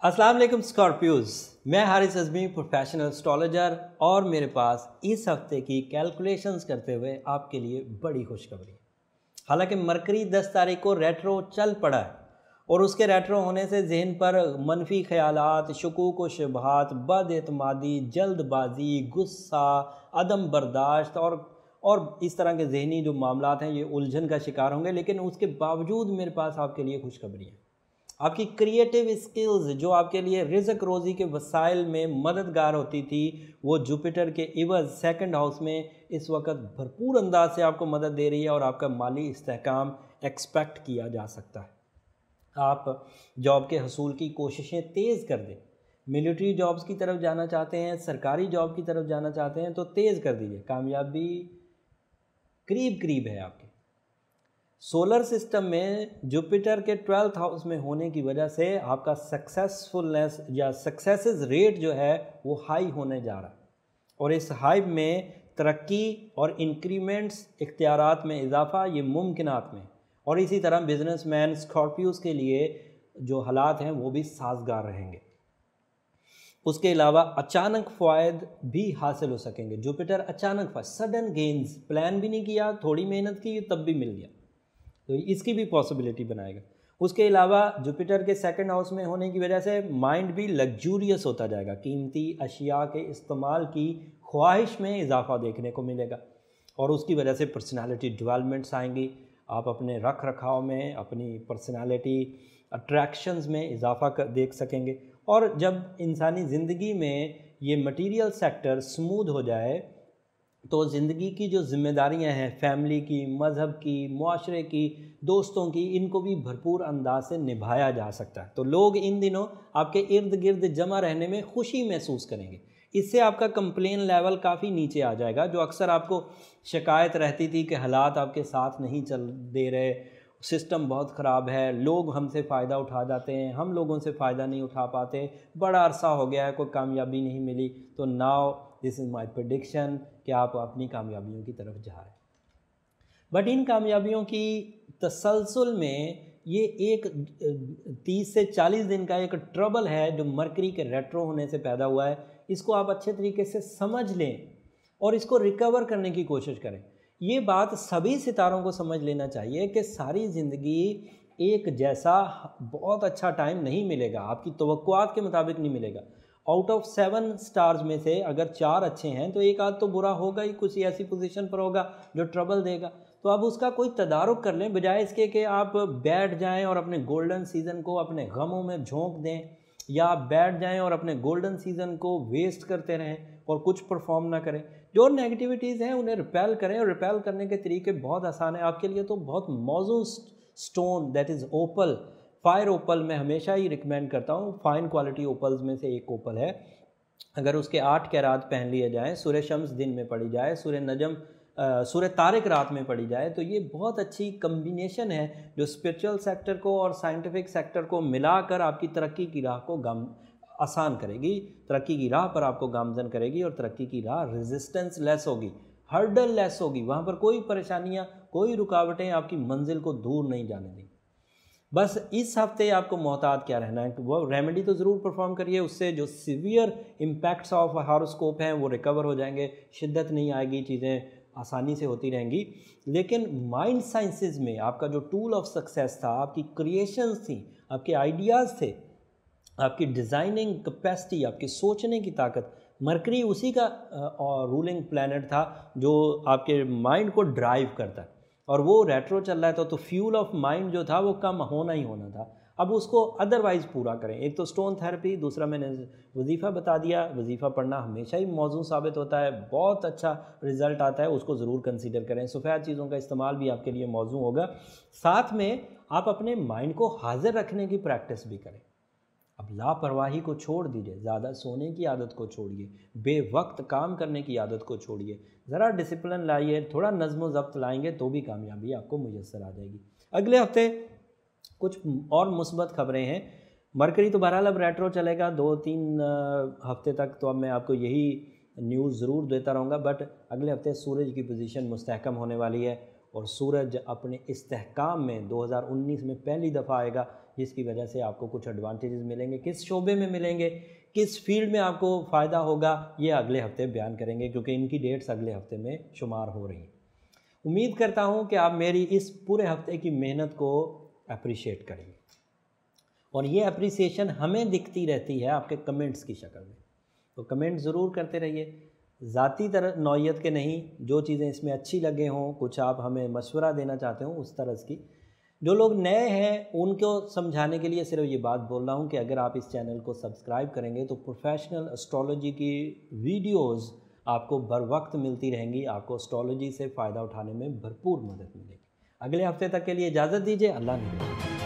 अस्सलाम वालेकुम स्कॉर्पियोज। मैं हारिस अज़मी प्रोफेशनल एस्ट्रोलॉजर और मेरे पास इस हफ्ते की कैलकुलेशंस करते हुए आपके लिए बड़ी खुशखबरी है। हालांकि मरकरी 10 तारीख को रेट्रो चल पड़ा है और उसके रेट्रो होने से जहन पर मनफी ख्यालात, शुकूक व शुबहात, बदएतमादी, जल्दबाजी, गुस्सा, अदम बर्दाश्त और इस तरह के जहनी जो मामलात हैं ये उलझन का शिकार होंगे। लेकिन उसके बावजूद मेरे पास आपके लिए खुशखबरी है। आपकी क्रिएटिव स्किल्स जो आपके लिए रिज़्क रोज़ी के वसाइल में मददगार होती थी, वो जुपिटर के इवज़ सेकंड हाउस में इस वक्त भरपूर अंदाज से आपको मदद दे रही है और आपका माली इस्तेहकाम एक्सपेक्ट किया जा सकता है। आप जॉब के हसूल की कोशिशें तेज़ कर दें। मिलिट्री जॉब्स की तरफ जाना चाहते हैं, सरकारी जॉब की तरफ जाना चाहते हैं तो तेज़ कर दीजिए, कामयाबी करीब करीब है आपके। सोलर सिस्टम में जुपिटर के 12th हाउस में होने की वजह से आपका सक्सेसफुलनेस या सक्सेसेस रेट जो है वो हाई होने जा रहा है और इस हाई में तरक्की और इंक्रीमेंट्स, इख्तियारात में इजाफा ये मुमकिनात में, और इसी तरह बिजनेसमैन स्कॉर्पियोज के लिए जो हालात हैं वो भी साजगार रहेंगे। उसके अलावा अचानक फ़ायद भी हासिल हो सकेंगे। जुपिटर अचानक सडन गेंस, प्लान भी नहीं किया, थोड़ी मेहनत की तब भी मिल गया, तो इसकी भी पॉसिबिलिटी बनाएगा। उसके अलावा जुपिटर के सेकंड हाउस में होने की वजह से माइंड भी लग्जूरियस होता जाएगा। कीमती अशिया के इस्तेमाल की ख्वाहिश में इजाफा देखने को मिलेगा और उसकी वजह से पर्सनालिटी डेवलपमेंट्स आएंगी। आप अपने रख रखाव में, अपनी पर्सनालिटी अट्रैक्शंस में इजाफा देख सकेंगे। और जब इंसानी ज़िंदगी में ये मटीरियल सेक्टर स्मूथ हो जाए तो ज़िंदगी की जो जिम्मेदारियां हैं, फैमिली की, मज़हब की, मुआशरे की, दोस्तों की, इनको भी भरपूर अंदाज से निभाया जा सकता है। तो लोग इन दिनों आपके इर्द गिर्द जमा रहने में खुशी महसूस करेंगे। इससे आपका कंप्लेन लेवल काफ़ी नीचे आ जाएगा। जो अक्सर आपको शिकायत रहती थी कि हालात आपके साथ नहीं चल दे रहे, सिस्टम बहुत ख़राब है, लोग हमसे फ़ायदा उठा जाते हैं, हम लोगों से फ़ायदा नहीं उठा पाते, बड़ा अरसा हो गया है, कोई कामयाबी नहीं मिली, तो now this is my prediction कि आप अपनी कामयाबियों की तरफ जा रहे हैं। बट इन कामयाबियों की तसलसल में ये एक 30 से 40 दिन का एक ट्रबल है जो मरकरी के रेट्रो होने से पैदा हुआ है। इसको आप अच्छे तरीके से समझ लें और इसको रिकवर करने की कोशिश करें। ये बात सभी सितारों को समझ लेना चाहिए कि सारी ज़िंदगी एक जैसा बहुत अच्छा टाइम नहीं मिलेगा, आपकी तवक्कुआत के मुताबिक नहीं मिलेगा। आउट ऑफ 7 स्टार्स में से अगर 4 अच्छे हैं तो एक आध तो बुरा होगा ही, कुछ ऐसी पोजीशन पर होगा जो ट्रबल देगा। तो अब उसका कोई तदारुक कर लें, बजाय इसके कि आप बैठ जाएं और अपने गोल्डन सीज़न को अपने गमों में झोंक दें, या आप बैठ जाएं और अपने गोल्डन सीज़न को वेस्ट करते रहें और कुछ परफॉर्म ना करें। जो नेगेटिविटीज़ हैं उन्हें रिपेल करें, और रिपेल करने के तरीके बहुत आसान है आपके लिए। तो बहुत मौजूद stone that is opal, fire opal मैं हमेशा ही रिकमेंड करता हूँ। फाइन क्वालिटी ओपल्स में से एक ओपल है। अगर उसके 8 कैरात पहन लिए जाएँ, सूर्य शम्स दिन में पड़ी जाए, सूर्य नजम सूर्य तारिक रात में पड़ी जाए, तो ये बहुत अच्छी कम्बिनेशन है जो स्पिरिचुअल सेक्टर को और साइंटिफिक सेक्टर को मिलाकर आपकी तरक्की की राह को आसान करेगी, तरक्की की राह पर आपको गामजन करेगी, और तरक्की की राह रेजिस्टेंस लेस होगी, हर्डल लेस होगी। वहाँ पर कोई परेशानियाँ, कोई रुकावटें आपकी मंजिल को दूर नहीं जाने देंगी। बस इस हफ्ते आपको मोहतात क्या रहना है, वो रेमेडी तो ज़रूर परफॉर्म करिए, उससे जो सीवियर इम्पैक्ट्स ऑफ हॉरोस्कोप हैं वो रिकवर हो जाएंगे, शिद्दत नहीं आएगी, चीज़ें आसानी से होती रहेंगी। लेकिन माइंड साइंसेस में आपका जो टूल ऑफ सक्सेस था, आपकी क्रिएशंस थी, आपके आइडियाज़ थे, आपकी डिज़ाइनिंग कैपेसिटी, आपकी सोचने की ताकत, मरकरी उसी का रूलिंग प्लैनेट था जो आपके माइंड को ड्राइव करता है, और वो रेट्रो चल रहा था तो फ्यूल ऑफ माइंड जो था वो कम होना ही होना था। अब उसको अदरवाइज़ पूरा करें। एक तो स्टोन थेरेपी, दूसरा मैंने वजीफ़ा बता दिया। वजीफ़ा पढ़ना हमेशा ही मौजू साबित होता है, बहुत अच्छा रिज़ल्ट आता है, उसको ज़रूर कंसीडर करें। सफ़ेद चीज़ों का इस्तेमाल भी आपके लिए मौजू होगा। साथ में आप अपने माइंड को हाजिर रखने की प्रैक्टिस भी करें। अब लापरवाही को छोड़ दीजिए, ज़्यादा सोने की आदत को छोड़िए, बेवक्त काम करने की आदत को छोड़िए, ज़रा डिसिप्लिन लाइए, थोड़ा नज़्म व ज़ब्त लाएंगे तो भी कामयाबी आपको मुयस्सर आ जाएगी। अगले हफ्ते कुछ और मुस्बत खबरें हैं। मरकरी तो बहरहाल अब रेट्रो चलेगा 2-3 हफ्ते तक, तो अब मैं आपको यही न्यूज़ ज़रूर देता रहूँगा। बट अगले हफ्ते सूरज की पोजीशन मुस्तहकम होने वाली है और सूरज अपने इस्तेहकाम में 2019 में पहली दफ़ा आएगा, जिसकी वजह से आपको कुछ एडवांटेजेस मिलेंगे। किस शोबे में मिलेंगे, किस फील्ड में आपको फ़ायदा होगा, ये अगले हफ्ते बयान करेंगे, क्योंकि इनकी डेट्स अगले हफ्ते में शुमार हो रही हैं। उम्मीद करता हूँ कि आप मेरी इस पूरे हफ्ते की मेहनत को अप्रिशिएट करेंगे, और ये अप्रिसिएशन हमें दिखती रहती है आपके कमेंट्स की शक्ल में। तो कमेंट ज़रूर करते रहिए, ज़ाती तरह नौयत के नहीं, जो चीज़ें इसमें अच्छी लगे हों, कुछ आप हमें मशवरा देना चाहते हो उस तरह की। जो लोग नए हैं उनको समझाने के लिए सिर्फ ये बात बोल रहा हूँ कि अगर आप इस चैनल को सब्सक्राइब करेंगे तो प्रोफेशनल एस्ट्रोलॉजी की वीडियोस आपको बर वक्त मिलती रहेंगी, आपको एस्ट्रोलॉजी से फ़ायदा उठाने में भरपूर मदद मिलेगी। अगले हफ्ते तक के लिए इजाज़त दीजिए। अल्लाह ने